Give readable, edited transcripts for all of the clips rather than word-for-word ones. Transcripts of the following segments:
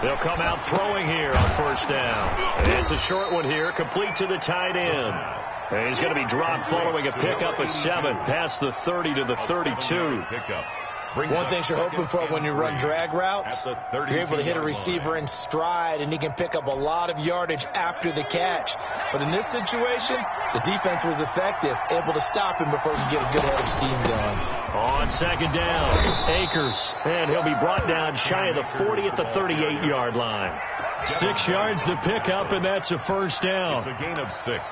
They'll come out throwing here on first down. It's a short one here, complete to the tight end. And he's going to be dropped following a pickup of 7 past the 30 to the 32. One thing you're hoping for when you run drag routes, you're able to hit a receiver in stride, and he can pick up a lot of yardage after the catch. But in this situation, the defense was effective, able to stop him before he could get a good head of steam going. On second down, Akers, and he'll be brought down shy of the 40 at the 38-yard line. 6 yards to pick up, and that's a first down. It's a gain of 6.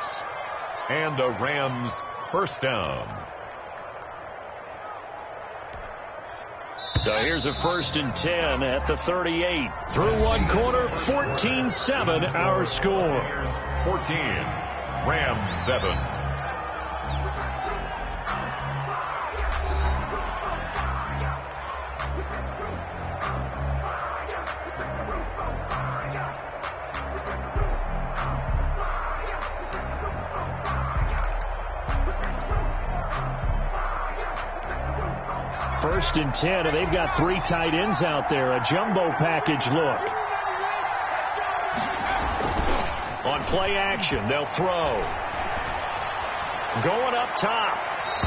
And a Rams first down. So here's a 1st and 10 at the 38. Through one quarter, 14-7 our score. 14, Rams 7. First and 10, and they've got 3 tight ends out there. A jumbo package look. On play action, they'll throw. Going up top.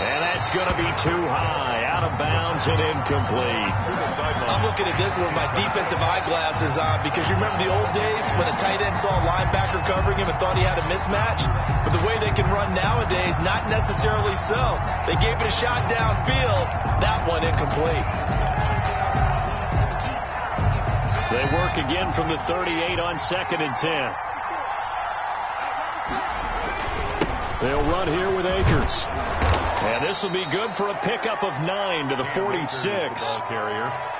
And that's going to be too high. Out of bounds and incomplete. I'm looking at this with my defensive eyeglasses on, because you remember the old days when a tight end saw a linebacker covering him and thought he had a mismatch? But the way they can run nowadays, not necessarily so. They gave it a shot downfield. That one incomplete. They work again from the 38 on 2nd and 10. They'll run here with Akers. And this will be good for a pickup of 9 to the 46.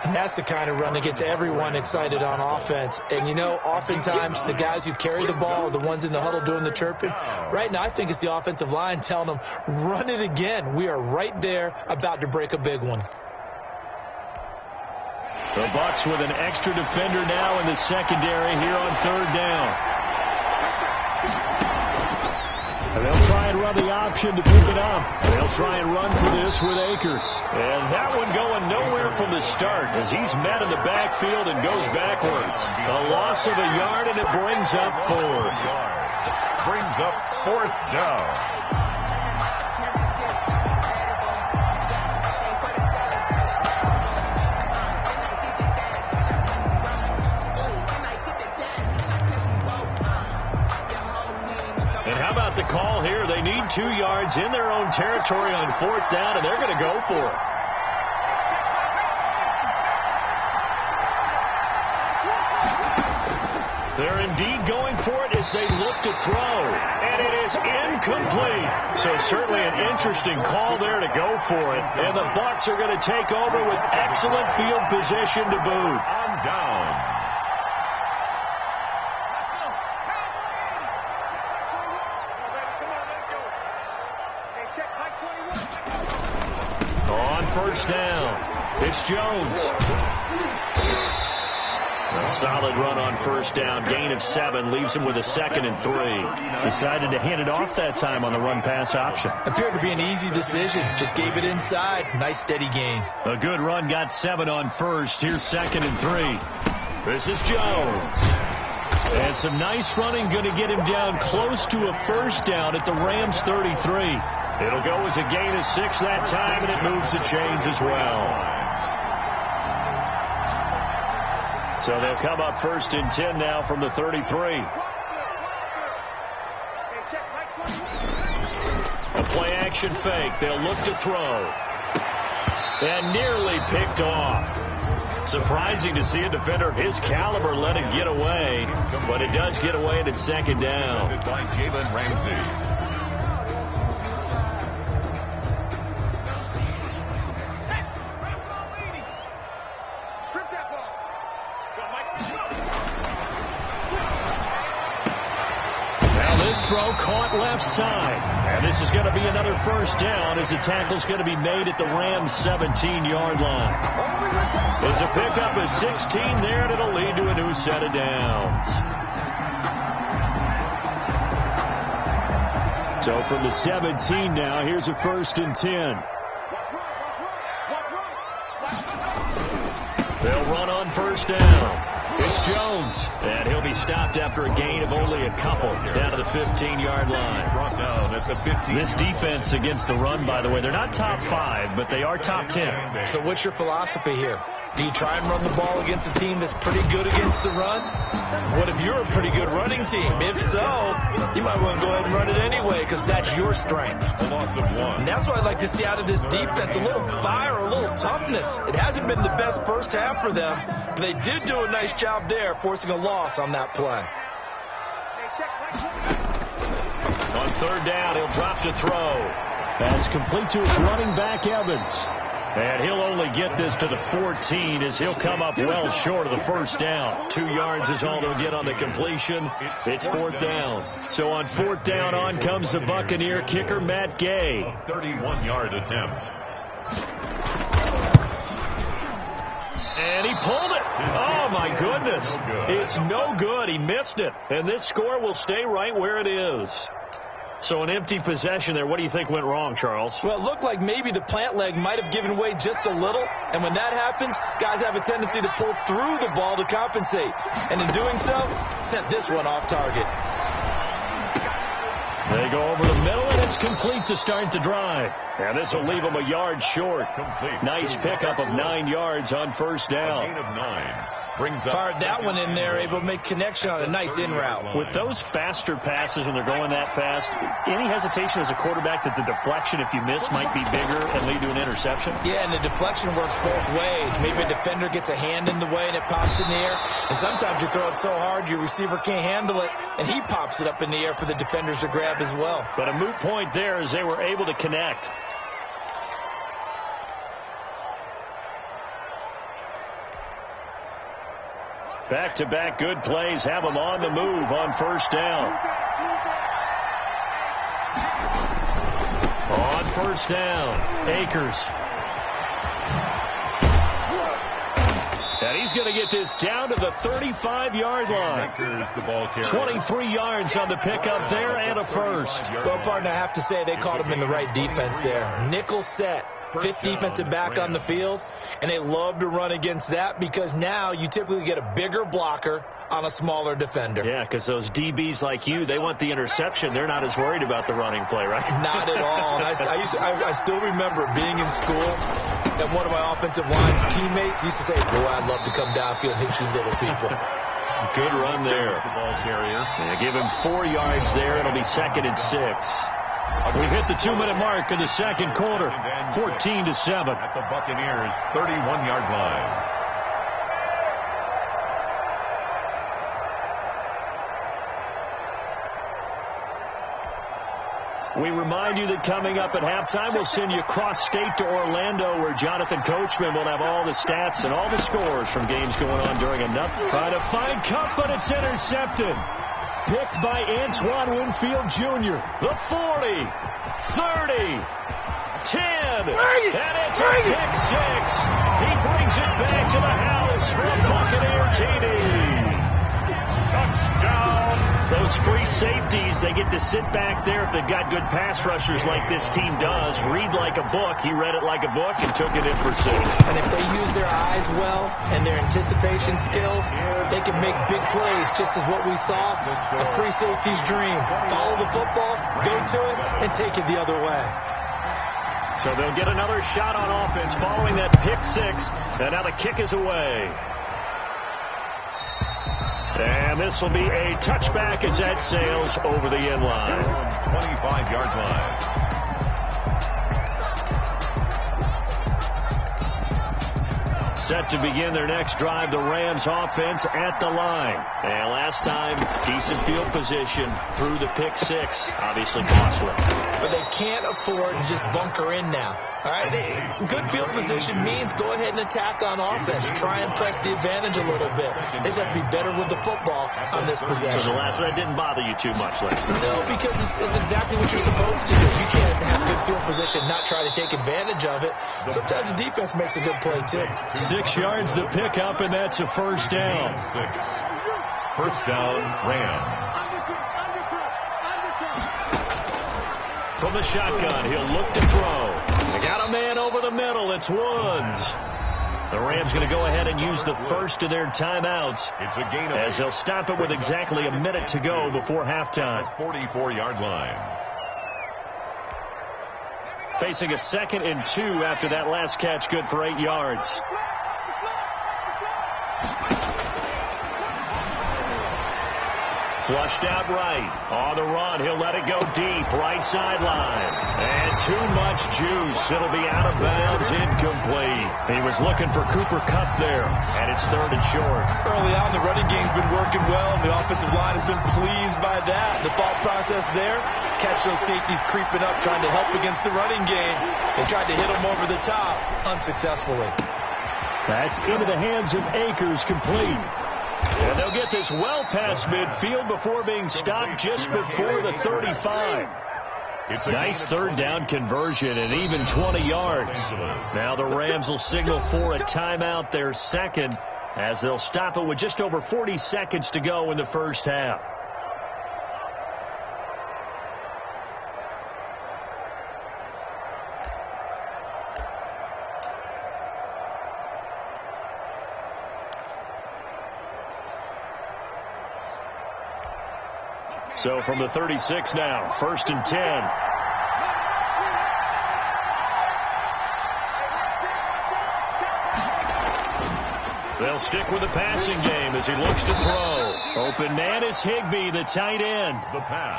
And that's the kind of run that gets everyone excited on offense. And, you know, oftentimes the guys who carry the ball are the ones in the huddle doing the chirping. Right now, I think it's the offensive line telling them, run it again. We are right there about to break a big one. The Bucs with an extra defender now in the secondary here on 3rd down. And they'll try and run the option to pick it up. They'll try and run for this with Akers. And that one going nowhere from the start as he's met in the backfield and goes backwards. A loss of a yard, and it brings up 4th. Brings up 4th down. The call here, they need 2 yards in their own territory on 4th down, and they're going to go for it. They're indeed going for it as they look to throw, and it is incomplete. So certainly an interesting call there to go for it, and the Bucs are going to take over with excellent field position to boot. On down. On 1st down, it's Jones. A solid run on 1st down. Gain of 7 leaves him with a 2nd and 3. Decided to hand it off that time on the run-pass option. Appeared to be an easy decision. Just gave it inside. Nice steady gain. A good run, got 7 on 1st. Here's 2nd and 3. This is Jones. And some nice running, going to get him down close to a 1st down at the Rams 33. It'll go as a gain of 6 that time, and it moves the chains as well. So they'll come up 1st and 10 now from the 33. A play-action fake. They'll look to throw. And nearly picked off. Surprising to see a defender of his caliber let it get away, but it does get away, and it's 2nd down. By Jalen Ramsey. Throw caught left side. And this is going to be another 1st down as the tackle's going to be made at the Rams' 17-yard line. There's a pickup of 16 there, and it'll lead to a new set of downs. So from the 17 now, here's a 1st and 10. They'll run on 1st down. It's Jones. And he'll be stopped after a gain of only a couple down to the 15-yard line. Brought down at the 15. This defense against the run, by the way, they're not top 5, but they are top 10. So what's your philosophy here? Do you try and run the ball against a team that's pretty good against the run? What if you're a pretty good running team? If so, you might want to go ahead and run it anyway because that's your strength. A loss of 1. And that's what I'd like to see out of this defense, a little fire, a little toughness. It hasn't been the best first half for them, but they did do a nice job there forcing a loss on that play. On third down, he'll drop to throw. That's complete to his running back, Evans. And he'll only get this to the 14 as he'll come up well short of the first down. 2 yards is all they'll get on the completion. It's fourth down. So on fourth down, on comes the Buccaneer kicker, Matt Gay. 31-yard attempt. And he pulled it. Oh, my goodness. It's no good. He missed it. And this score will stay right where it is. So an empty possession there. What do you think went wrong, Charles? Well, it looked like maybe the plant leg might have given way just a little. And when that happens, guys have a tendency to pull through the ball to compensate. And in doing so, sent this one off target. They go over the middle, and it's complete to start the drive. And this will leave them a yard short. Complete. Nice pickup of 9 yards on first down. A gain of 9. Brings up Fired that one in there, able to make connection on a nice in route. With those faster passes, and they're going that fast, any hesitation as a quarterback that the deflection, if you miss, might be bigger and lead to an interception? Yeah, and the deflection works both ways. Maybe a defender gets a hand in the way and it pops in the air. And sometimes you throw it so hard your receiver can't handle it, and he pops it up in the air for the defenders to grab as well. But a moot point there as they were able to connect. Back-to-back good plays have them on the move on first down. On first down, Akers. And he's going to get this down to the 35-yard line. Akers, the ball carrier. 23 yards on the pickup there and a first. Well, partner, I have to say they called him in the right defense there. Nickel set. 5th defensive back on the field, and they love to run against that because now you typically get a bigger blocker on a smaller defender. Yeah, because those DBs like you, they want the interception. They're not as worried about the running play, right? Not at all. And I still remember being in school, and one of my offensive line teammates used to say, boy, I'd love to come downfield and hit you little people. Good run there. The ball carrier. Yeah, give him 4 yards there. It'll be 2nd and 6. We've hit the 2-minute mark in the second quarter, 14-7. At the Buccaneers' 31-yard line. We remind you that coming up at halftime, we'll send you cross-state to Orlando, where Jonathan Coachman will have all the stats and all the scores from games going on during another. Trying to find Cup, but it's intercepted. Picked by Antoine Winfield Jr. The 40, 30, 10, and it's a pick 6. He brings it back to the house for a Buccaneer TD. Touchdown. Those free safeties, they get to sit back there if they've got good pass rushers like this team does. Read like a book. He read it like a book and took it in for 6. And if they use their eyes well and their anticipation skills, they can make big plays, just as what we saw, a free safety's dream. Follow the football, go to it, and take it the other way. So they'll get another shot on offense following that pick 6, and now the kick is away. And this will be a touchback as that sails over the end line. 25-yard line. Set to begin their next drive, the Rams offense at the line. And last time, decent field position through the pick 6. Obviously costly. But they can't afford to just bunker in now. All right, good field position means go ahead and attack on offense. Try and press the advantage a little bit. They just have to be better with the football on this possession. So the last one, that didn't bother you too much last time? No, because it's exactly what you're supposed to do. You can't have good field position, not try to take advantage of it. Sometimes the defense makes a good play, too. 6 yards the pickup, and that's a first down. 6. First down, Rams. From the shotgun, he'll look to throw. They got a man over the middle. It's Woods. The Rams going to go ahead and use the first of their timeouts It's a gain of as they'll stop it with exactly a minute to go before halftime. 44-yard line. Facing a 2nd and 2 after that last catch, good for 8 yards. Flushed out right. On the run, he'll let it go deep. Right sideline. And too much juice. It'll be out of bounds, incomplete. He was looking for Cooper Kupp there, and it's 3rd and short. Early on, the running game's been working well, and the offensive line has been pleased by that. The thought process there, catch those safeties creeping up, trying to help against the running game. They tried to hit them over the top, unsuccessfully. That's into the hands of Akers, complete. And they'll get this well past midfield before being stopped just before the 35. Nice 3rd down conversion and even 20 yards. Now the Rams will signal for a timeout, their 2nd, as they'll stop it with just over 40 seconds to go in the first half. So from the 36 now, 1st and 10. They'll stick with the passing game as he looks to throw. Open man is Higbee, the tight end.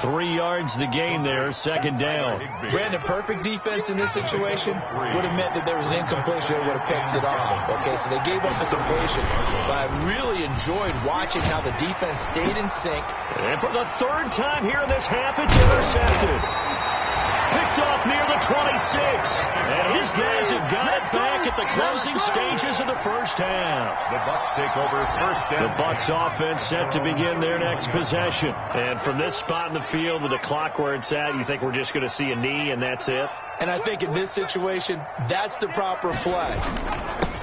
3 yards the gain there, 2nd down. Brandon, perfect defense in this situation would have meant that there was an incompletion. They would have picked it off. Okay, so they gave up the completion. But I really enjoyed watching how the defense stayed in sync. And for the 3rd time here in this half, it's intercepted. Picked off near the 26. And his guys have got it back at the closing stages of the first half. The Bucs take over 1st down. The Bucs offense set to begin their next possession. And from this spot in the field with the clock where it's at, you think we're just going to see a knee and that's it? And I think in this situation, that's the proper play.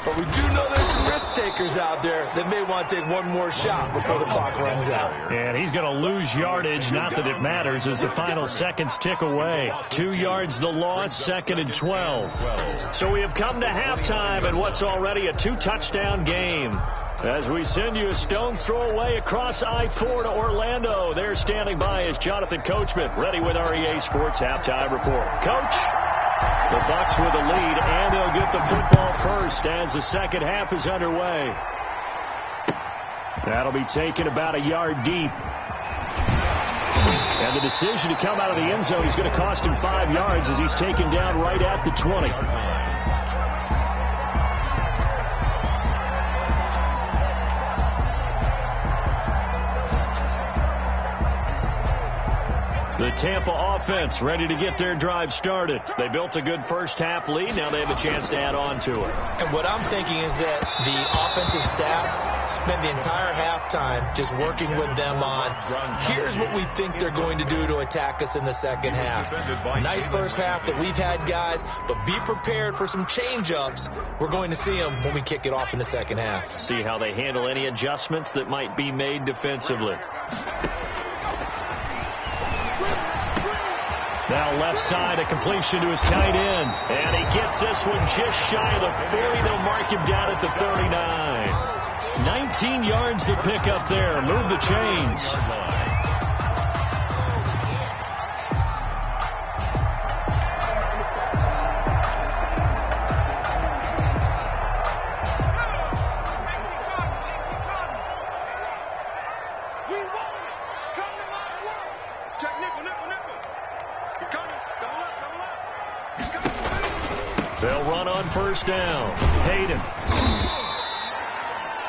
But we do know there's some risk takers out there that may want to take one more shot before the clock runs out. And he's going to lose yardage, not that it matters, as the final seconds tick away. 2 yards the loss, 2nd and 12. So we have come to halftime in what's already a 2-touchdown game. As we send you a stone's throw away across I-4 to Orlando. There standing by is Jonathan Coachman, ready with our EA Sports Halftime Report. Coach? The Bucs with the lead, and they'll get the football first as the second half is underway. That'll be taken about a yard deep. And the decision to come out of the end zone is going to cost him 5 yards as he's taken down right at the 20. The Tampa offense ready to get their drive started. They built a good first half lead. Now they have a chance to add on to it. And what I'm thinking is that the offensive staff spent the entire halftime just working with them on, here's what we think they're going to do to attack us in the second half. Nice first half that we've had, guys, but be prepared for some change-ups. We're going to see them when we kick it off in the second half. See how they handle any adjustments that might be made defensively. Now left side, a completion to his tight end. And he gets this one just shy of the 40. They'll mark him down at the 39. 19 yards to pick up there. Move the chains. They'll run on first down. Hayden.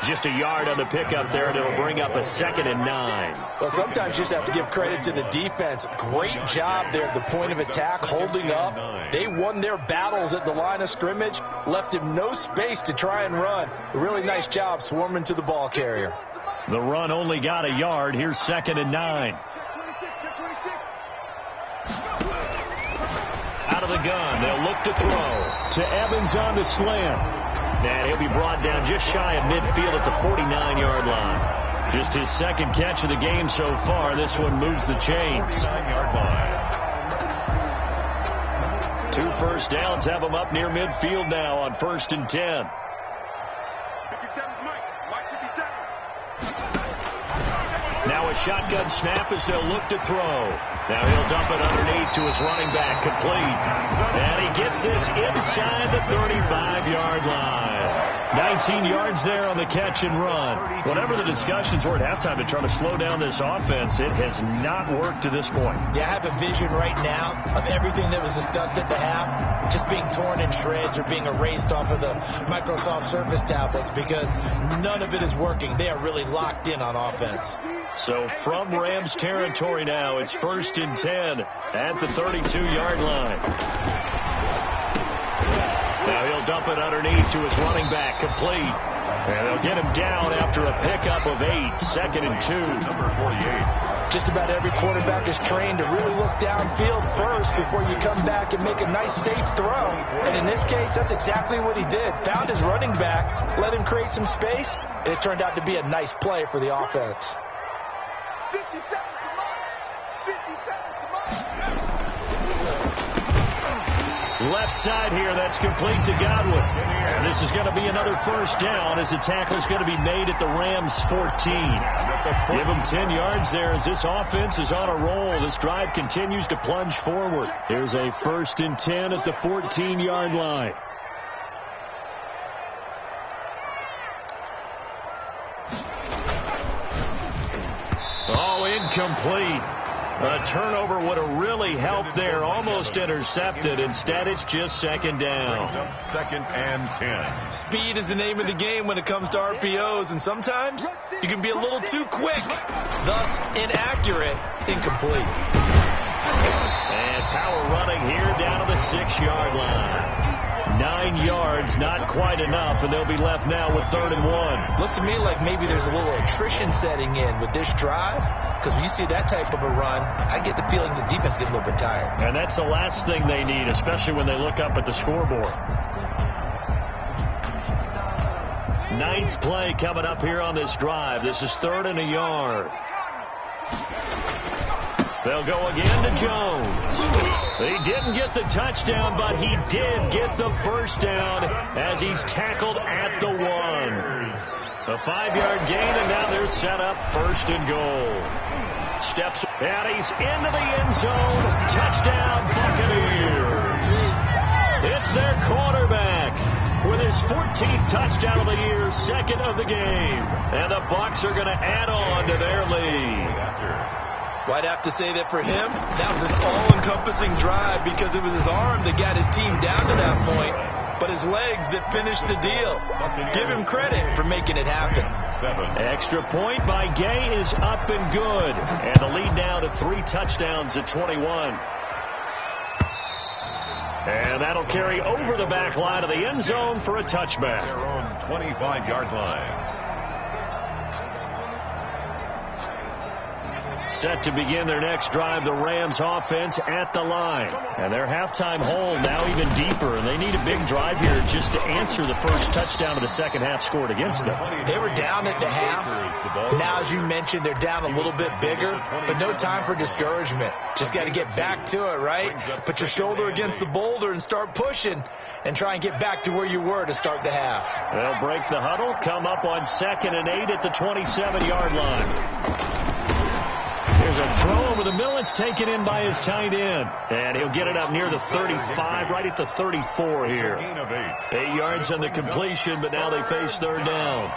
Just a yard on the pickup there, and it'll bring up a 2nd and 9. Well, sometimes you just have to give credit to the defense. Great job there at the point of attack, holding up. They won their battles at the line of scrimmage, left him no space to try and run. A really nice job swarming to the ball carrier. The run only got a yard. Here's 2nd and 9. Out of the gun, they'll look to throw. To Evans on the slant. And he'll be brought down just shy of midfield at the 49-yard line. Just his second catch of the game so far. This one moves the chains. 9-yard line. 2 first downs have him up near midfield now on 1st and 10. Now a shotgun snap as they'll look to throw. Now he'll dump it underneath to his running back, complete. And he gets this inside the 35-yard line. 19 yards there on the catch and run. Whatever the discussions were at halftime to try to slow down this offense, it has not worked to this point. Yeah, I have a vision right now of everything that was discussed at the half just being torn in shreds or being erased off of the Microsoft Surface tablets because none of it is working. They are really locked in on offense. So from Rams territory now, it's 1st and 10 at the 32-yard line. Now he'll dump it underneath to his running back, complete. And they'll get him down after a pickup of 8, 2nd and 2. Number 48. Just about every quarterback is trained to really look downfield first before you come back and make a nice, safe throw. And in this case, that's exactly what he did. Found his running back, let him create some space, and it turned out to be a nice play for the offense. 57 to Mike. 57 to Mike. Left side here, that's complete to Godwin. And this is going to be another first down as the tackle is going to be made at the Rams 14. Give them 10 yards there as this offense is on a roll. This drive continues to plunge forward. Here's a 1st and 10 at the 14-yard line. Oh, incomplete. A turnover would have really helped there. Almost intercepted. Instead, it's just 2nd down. 2nd and 10. Speed is the name of the game when it comes to RPOs, and sometimes you can be a little too quick. Thus, inaccurate, incomplete. And power running here down to the 6-yard line. 9 yards, not quite enough, and they'll be left now with 3rd and 1. Looks to me like maybe there's a little attrition setting in with this drive, because when you see that type of a run, I get the feeling the defense gets a little bit tired. And that's the last thing they need, especially when they look up at the scoreboard. 9th play coming up here on this drive. This is 3rd and a yard. They'll go again to Jones. He didn't get the touchdown, but he did get the first down as he's tackled at the 1. A 5-yard gain, and now they're set up 1st and goal. Steps, and he's into the end zone. Touchdown, Buccaneers. It's their quarterback with his 14th touchdown of the year, 2nd of the game. And the Bucs are going to add on to their lead. Well, I'd have to say that for him, that was an all-encompassing drive because it was his arm that got his team down to that point, but his legs that finished the deal. Give him credit for making it happen. 7. Extra point by Gay is up and good. And the lead now to 3 touchdowns at 21. And that'll carry over the back line of the end zone for a touchback. Their own 25-yard line. Set to begin their next drive, the Rams offense at the line. And their halftime hole now even deeper, and they need a big drive here just to answer the first touchdown of the second half scored against them. They were down at the half. Now, as you mentioned, they're down a little bit bigger, but no time for discouragement. Just got to get back to it, right? Put your shoulder against the boulder and start pushing and try and get back to where you were to start the half. They'll break the huddle, come up on 2nd and 8 at the 27-yard line. There's a throw over the middle. It's taken in by his tight end. And he'll get it up near the 35, right at the 34 here. 8 yards on the completion, but now they face 3rd down.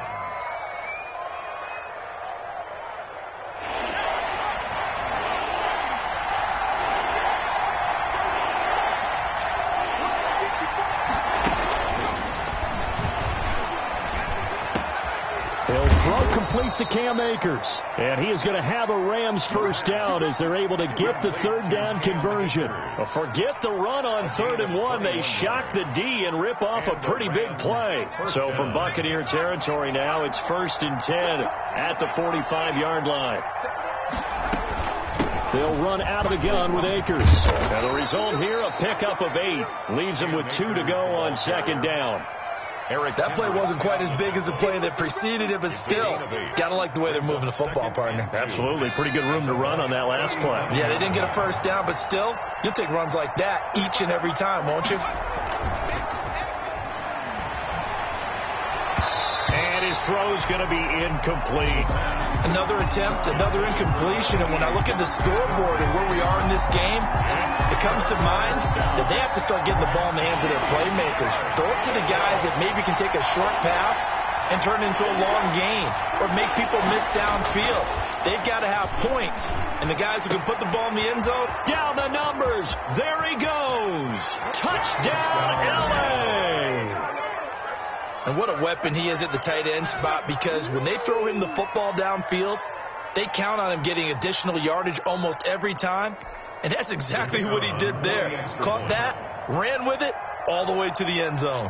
Complete to Cam Akers. And he is going to have a Rams first down as they're able to get the 3rd down conversion. Forget the run on 3rd and 1. They shock the D and rip off a pretty big play. So from Buccaneer territory now, it's 1st and 10 at the 45-yard line. They'll run out of the gun with Akers. And the result here, a pickup of 8. Leaves them with 2 to go on 2nd down. That play wasn't quite as big as the play that preceded it, but still, gotta like the way they're moving the football, partner. Absolutely. Pretty good room to run on that last play. Yeah, they didn't get a first down, but still, you'll take runs like that each and every time, won't you? And his throw's going to be incomplete. Another attempt, another incompletion, and when I look at the scoreboard and where we are in this game, it comes to mind that they have to start getting the ball in the hands of their playmakers. Throw it to the guys that maybe can take a short pass and turn it into a long gain or make people miss downfield. They've got to have points, and the guys who can put the ball in the end zone. Down the numbers. There he goes. Touchdown, L.A. And what a weapon he is at the tight end spot, because when they throw him the football downfield, they count on him getting additional yardage almost every time. And that's exactly what he did there. Caught that, ran with it, all the way to the end zone.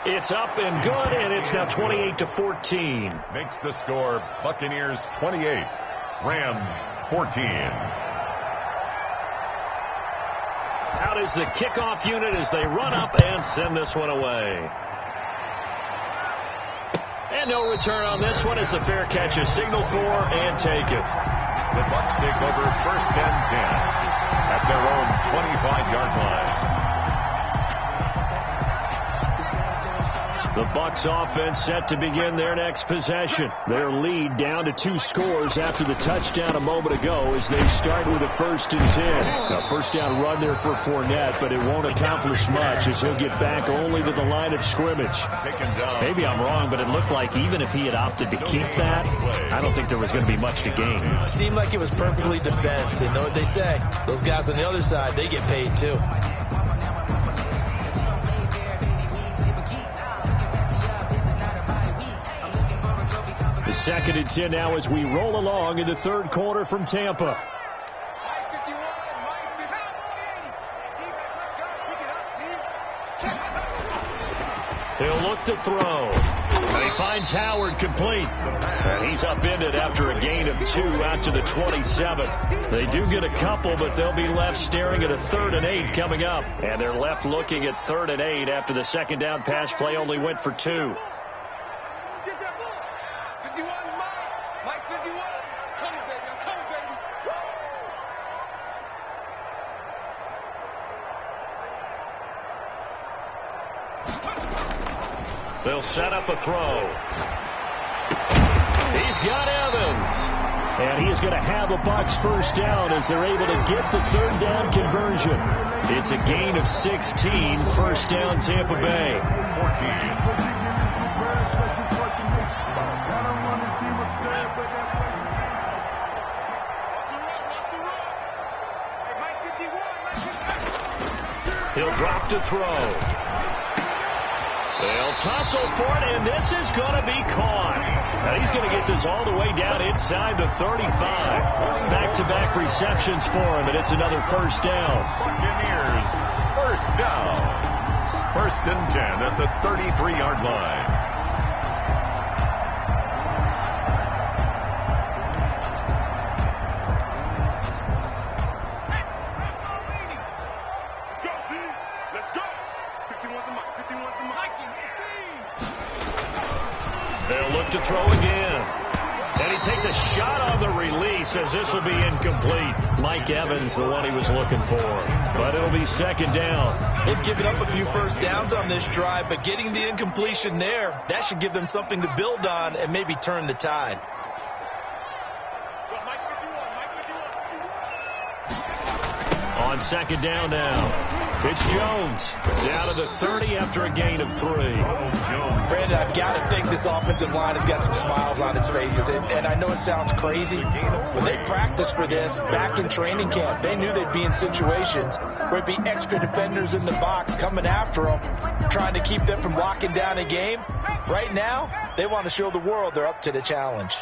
It's up and good, and it's now 28-14. Makes the score Buccaneers 28, Rams 14. Out is the kickoff unit as they run up and send this one away. And no return on this one as the fair catch is signaled for and taken. The Bucs take over 1st and 10 at their own 25-yard line. The Bucs offense set to begin their next possession. Their lead down to 2 scores after the touchdown a moment ago as they start with a 1st and 10. A first down run there for Fournette, but it won't accomplish much as he'll get back only to the line of scrimmage. Maybe I'm wrong, but it looked like even if he had opted to keep that, I don't think there was going to be much to gain. It seemed like it was perfectly defense, and know what they say. Those guys on the other side, they get paid too. Second and 10 now as we roll along in the third quarter from Tampa. He'll look to throw. And he finds Howard complete. And he's upended after a gain of 2 out to the 27. They do get a couple, but they'll be left staring at a 3rd and 8 coming up. And they're left looking at 3rd and 8 after the second down pass play only went for 2. They'll set up a throw. He's got Evans. And he is going to have a Bucs first down as they're able to get the 3rd down conversion. It's a gain of 16, first down Tampa Bay. 14. He'll drop to throw. They'll tussle for it, and this is going to be caught. And he's going to get this all the way down inside the 35. Back-to-back receptions for him, and it's another first down. Buccaneers, first down. 1st and 10 at the 33-yard line. They'll look to throw again. And he takes a shot on the release as this will be incomplete. Mike Evans, the one he was looking for. But it'll be second down. They've given up a few first downs on this drive, but getting the incompletion there, that should give them something to build on and maybe turn the tide. On second down now. It's Jones down to the 30 after a gain of 3. Brandon, I've got to think this offensive line has got some smiles on its faces. And I know it sounds crazy, but they practiced for this back in training camp. They knew they'd be in situations where it'd be extra defenders in the box coming after them, trying to keep them from locking down a game. Right now, they want to show the world they're up to the challenge.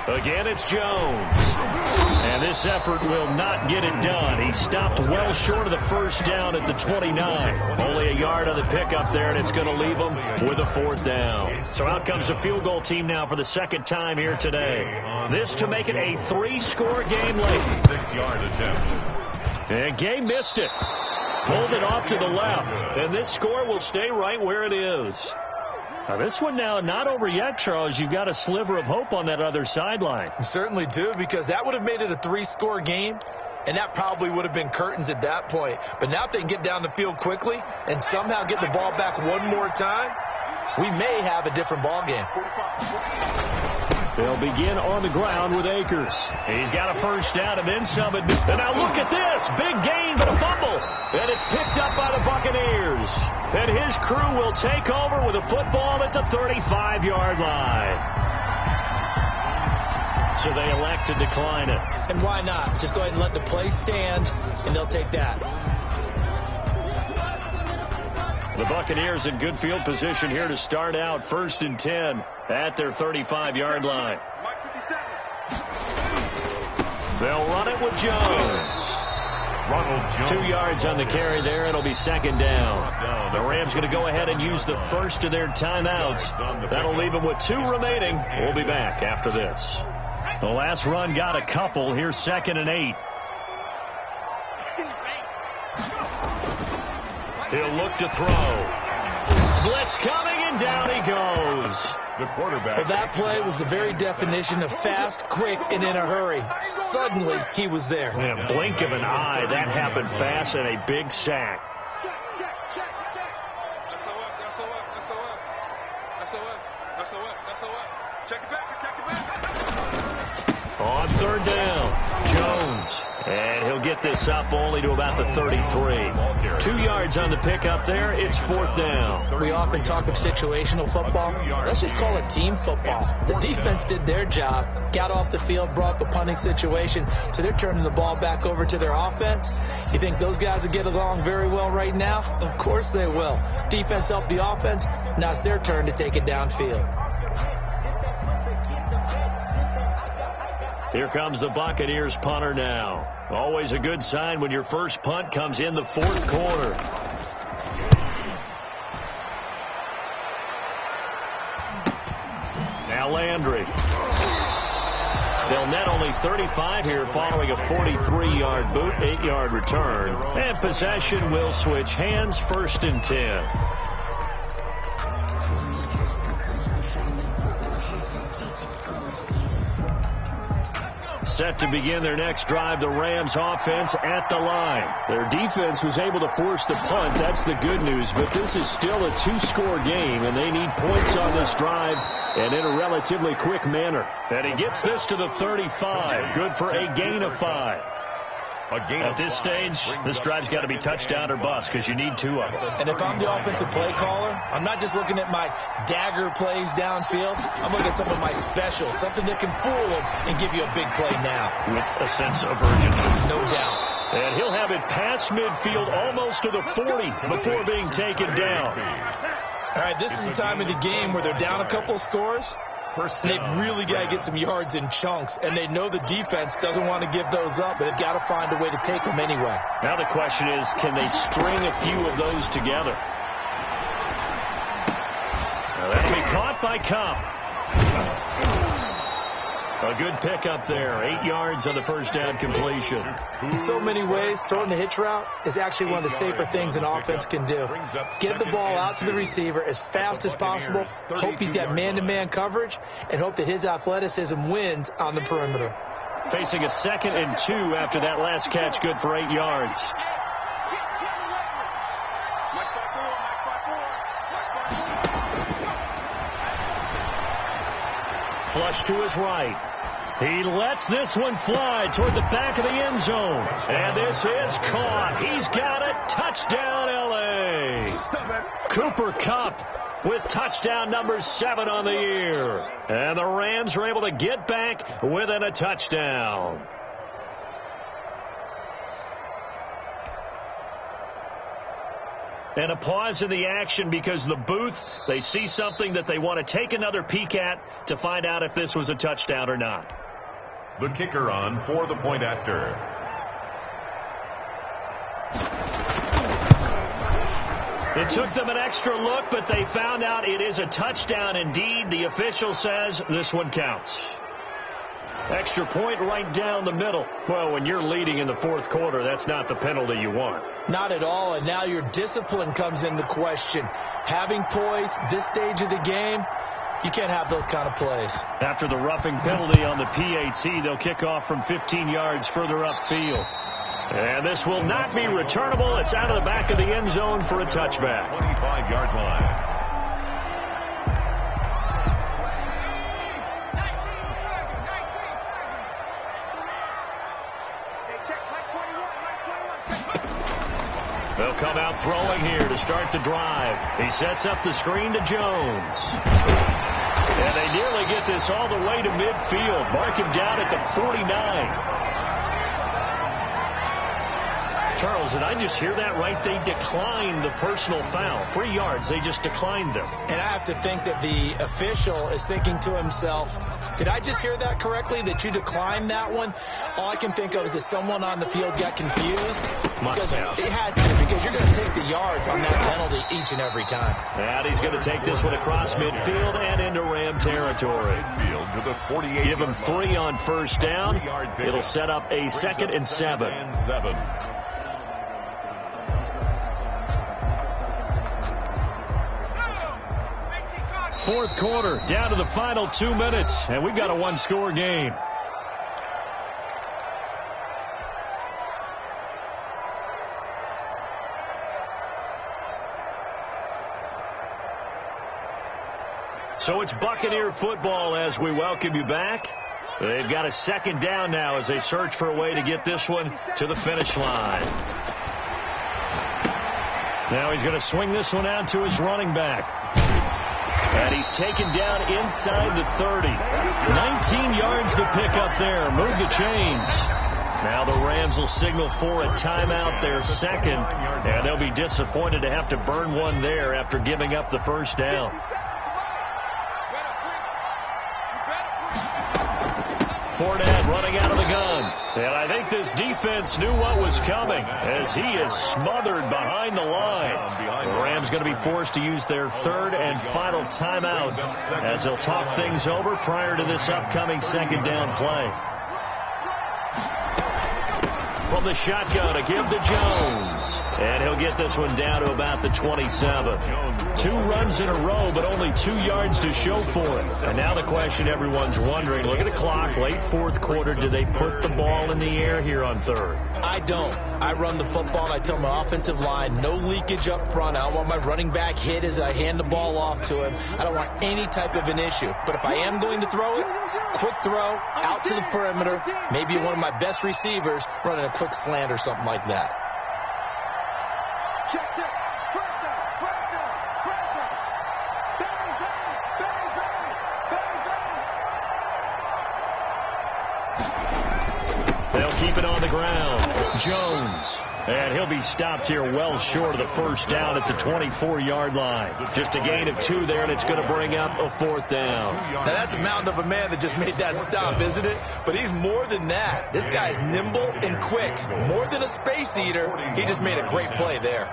Again, it's Jones. And this effort will not get it done. He stopped well short of the first down at the 29. Only a yard on the pickup there, and it's going to leave them with a 4th down. So out comes the field goal team now for the second time here today. This to make it a 3-score game late. 6-yard attempt. And Gay missed it. Pulled it off to the left. And this score will stay right where it is. Now this one now not over yet, Charles. You've got a sliver of hope on that other sideline. You certainly do, because that would have made it a 3-score game. and that probably would have been curtains at that point. But now if they can get down the field quickly and somehow get the ball back one more time, we may have a different ball game. They'll begin on the ground with Akers. He's got a first down and then some. And now look at this. Big gain, but a fumble. And it's picked up by the Buccaneers. And his crew will take over with a football at the 35-yard line. So they elect to decline it. And why not? Just go ahead and let the play stand, and they'll take that. The Buccaneers in good field position here to start out 1st and 10 at their 35-yard line. They'll run it with Jones. 2 yards on the carry there. It'll be 2nd down. The Rams going to go ahead and use the first of their timeouts. That'll leave them with 2 remaining. We'll be back after this. The last run got a couple. Here's 2nd and 8. He'll look to throw. Blitz coming, and down he goes. The quarterback. Well, that play was the very definition of fast, quick, and in a hurry. Suddenly, he was there. Yeah, blink of an eye. That happened fast and a big sack. Check it back. On 3rd down, Jones. And he'll get this up only to about the 33. 2 yards on the pickup there. It's 4th down. We often talk of situational football. Let's just call it team football. The defense did their job, got off the field, brought the punting situation, so they're turning the ball back over to their offense. You think those guys will get along very well right now? Of course they will. Defense helped the offense. Now it's their turn to take it downfield. Here comes the Buccaneers punter now. Always a good sign when your first punt comes in the 4th quarter. Now Landry. They'll net only 35 here following a 43-yard boot, 8-yard return. And possession will switch hands, 1st and 10. Set to begin their next drive, the Rams offense at the line. Their defense was able to force the punt. That's the good news. But this is still a 2-score game, and they need points on this drive and in a relatively quick manner. And he gets this to the 35. Good for a gain of 5. At this stage, this drive's got to be touchdown or bust because you need 2 of them. And if I'm the offensive play caller, I'm not just looking at my dagger plays downfield. I'm looking at some of my specials, something that can fool them and give you a big play now. With a sense of urgency. No doubt. And he'll have it past midfield almost to the 40 before being taken down. All right, this is the time of the game where they're down a couple scores. And they've really got to get some yards in chunks, and they know the defense doesn't want to give those up, but they've got to find a way to take them anyway. Now the question is, can they string a few of those together? Now that'll be caught by Cup. A good pickup there. 8 yards on the first down completion. In so many ways, throwing the hitch route is actually one of the safer things an offense can do. Get the ball out to the receiver as fast as possible, hope he's got man-to-man coverage, and hope that his athleticism wins on the perimeter. Facing a 2nd and 2 after that last catch, good for 8 yards. Flush to his right. He lets this one fly toward the back of the end zone. And this is caught. He's got it. Touchdown, L.A. Cooper Kupp with touchdown number 7 on the year. And the Rams are able to get back within a touchdown. And a pause in the action because the booth, they see something that they want to take another peek at to find out if this was a touchdown or not. The kicker on for the point after. It took them an extra look, but they found out it is a touchdown indeed. The official says this one counts. Extra point right down the middle. Well, when you're leading in the 4th quarter, that's not the penalty you want. Not at all, and now your discipline comes into question. Having poise this stage of the game, You can't have those kind of plays. After the roughing penalty on the PAT, they'll kick off from 15 yards further upfield. And this will not be returnable. It's out of the back of the end zone for a touchback. 25-yard line. They'll come out throwing here to start the drive. He sets up the screen to Jones. And they nearly get this all the way to midfield. Mark him down at the 49. Charles, did I just hear that right? They declined the personal foul. 3 yards, they just declined them. And I have to think that the official is thinking to himself, did I just hear that correctly, that you declined that one? All I can think of is that someone on the field got confused. Must have. It had to, because you're going to take the yards on that penalty each and every time. And he's going to take this one across midfield and into Ram territory. Give him 3 on first down. It'll set up a 2nd and 7. Fourth quarter, down to the final 2 minutes, and we've got a one-score game. So it's Buccaneer football as we welcome you back. They've got a 2nd down now as they search for a way to get this one to the finish line. Now he's going to swing this one out to his running back. And he's taken down inside the 30. 19 yards to pick up there. Move the chains. Now the Rams will signal for a timeout, their 2nd. And they'll be disappointed to have to burn one there after giving up the first down. Fournette running out of the gun. And I think this defense knew what was coming as he is smothered behind the line. The Rams going to be forced to use their 3rd and final timeout as they'll talk things over prior to this upcoming 2nd down play. From the shotgun to give to Jones. And he'll get this one down to about the 27. 2 runs in a row, but only 2 yards to show for it. And now the question everyone's wondering, look at the clock, late fourth quarter, do they put the ball in the air here on 3rd? I don't. I run the football, and I tell my offensive line, no leakage up front. I don't want my running back hit as I hand the ball off to him. I don't want any type of an issue. But if I am going to throw it, quick throw, out to the perimeter, maybe one of my best receivers running a quick slant or something like that. Check, check. First down. First down. First down. Bang, bang, bang, bang, bang. They'll keep it on the ground. Jones. And he'll be stopped here well short of the first down at the 24-yard line. Just a gain of 2 there, and it's going to bring up a 4th down. Now, that's a mountain of a man that just made that stop, isn't it? But he's more than that. This guy's nimble and quick. More than a space eater. He just made a great play there.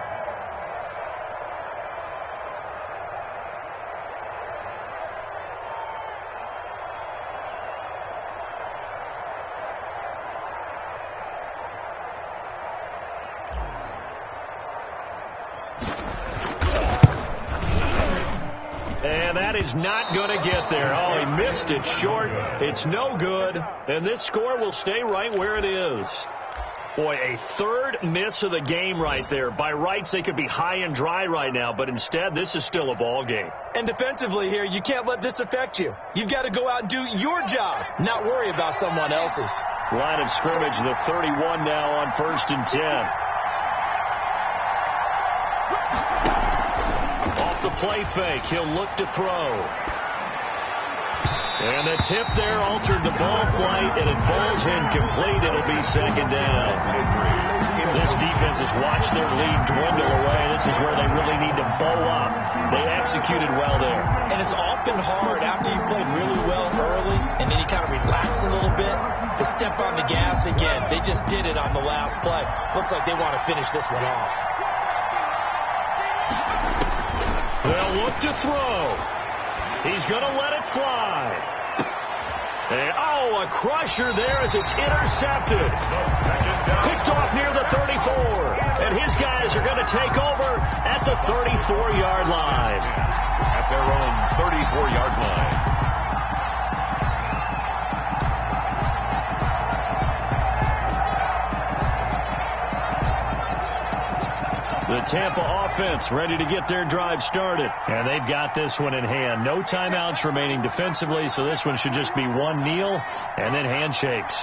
And that is not going to get there. Oh, he missed it short. It's no good. And this score will stay right where it is. Boy, a 3rd miss of the game right there. By rights, they could be high and dry right now, but instead, this is still a ball game. And defensively here, you can't let this affect you. You've got to go out and do your job, not worry about someone else's. Line of scrimmage, the 31 now on 1st and 10. The play fake. He'll look to throw. And the tip there altered the ball flight, and it falls incomplete. It'll be 2nd down. This defense has watched their lead dwindle away. This is where they really need to bow up. They executed well there. And it's often hard after you've played really well early, and then you kind of relax a little bit, to step on the gas again. They just did it on the last play. Looks like they want to finish this one off. They'll look to throw. He's going to let it fly. And, a crusher there as it's intercepted. Picked off near the 34. And his guys are going to take over at the 34-yard line. at their own 34-yard line. The Tampa offense ready to get their drive started. And they've got this one in hand. No timeouts remaining defensively, so this one should just be one kneel and then handshakes.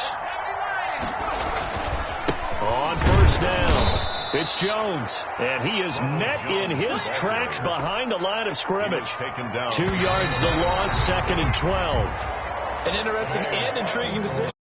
On first down, it's Jones. And he is met in his tracks behind the line of scrimmage. 2 yards the loss, 2nd and 12. An interesting and intriguing decision.